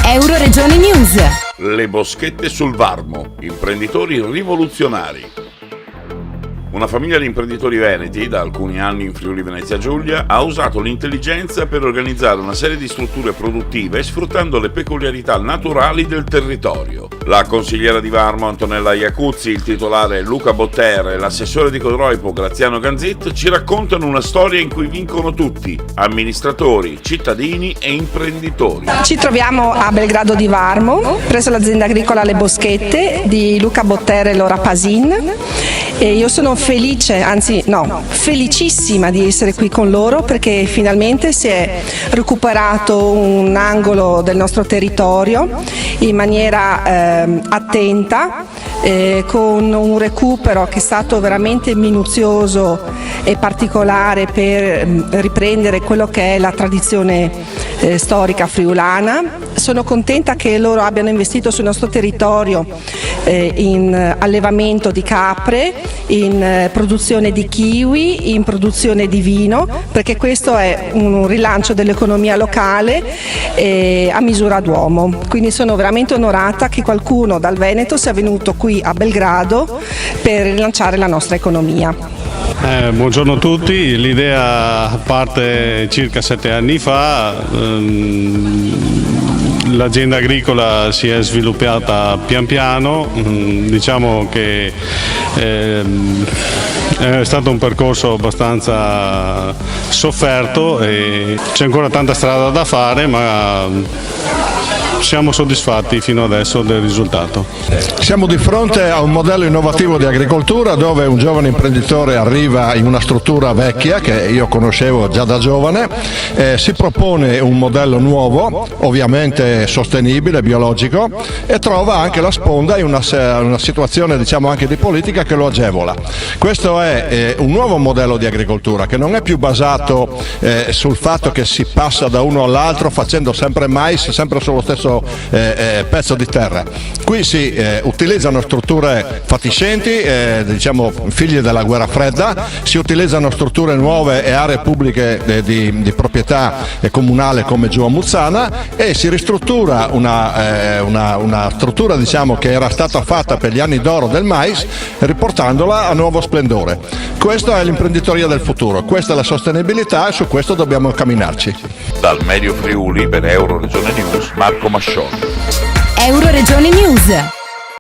Euroregione News. Le boschette sul Varmo, imprenditori rivoluzionari. Una famiglia di imprenditori veneti, da alcuni anni in Friuli Venezia Giulia, ha usato l'intelligenza per organizzare una serie di strutture produttive sfruttando le peculiarità naturali del territorio. La consigliera di Varmo Antonella Iacuzzi, il titolare Luca Bottere e l'assessore di Codroipo Graziano Ganzit ci raccontano una storia in cui vincono tutti: amministratori, cittadini e imprenditori. Ci troviamo a Belgrado di Varmo, presso l'azienda agricola Le Boschette di Luca Bottere e Laura Pasin. E io sono felicissima di essere qui con loro, perché finalmente si è recuperato un angolo del nostro territorio in maniera attenta, con un recupero che è stato veramente minuzioso e particolare per riprendere quello che è la tradizione storica friulana. Sono contenta che loro abbiano investito sul nostro territorio in allevamento di capre, in produzione di kiwi, in produzione di vino, perché questo è un rilancio dell'economia locale a misura d'uomo. Quindi sono veramente onorata che qualcuno dal Veneto sia venuto qui a Belgrado per rilanciare la nostra economia. Buongiorno a tutti, l'idea parte circa 7 anni fa. L'azienda agricola si è sviluppata pian piano, diciamo che è stato un percorso abbastanza sofferto e c'è ancora tanta strada da fare, ma siamo soddisfatti fino adesso del risultato. Siamo di fronte a un modello innovativo di agricoltura dove un giovane imprenditore arriva in una struttura vecchia che io conoscevo già da giovane, si propone un modello nuovo, ovviamente sostenibile, biologico, e trova anche la sponda in una situazione, diciamo, anche di politica che lo agevola. Questo è un nuovo modello di agricoltura che non è più basato sul fatto che si passa da uno all'altro facendo sempre mais, sempre sullo stesso pezzo di terra. Qui si utilizzano strutture fatiscenti, diciamo figlie della guerra fredda, si utilizzano strutture nuove e aree pubbliche di proprietà comunale come giù a Muzzana, e si ristruttura una struttura, diciamo, che era stata fatta per gli anni d'oro del mais, riportandola a nuovo splendore. Questa è l'imprenditoria del futuro, questa è la sostenibilità e su questo dobbiamo camminarci. Dal Medio Friuli per Euroregione News, Marco Mascioni. Euroregione News.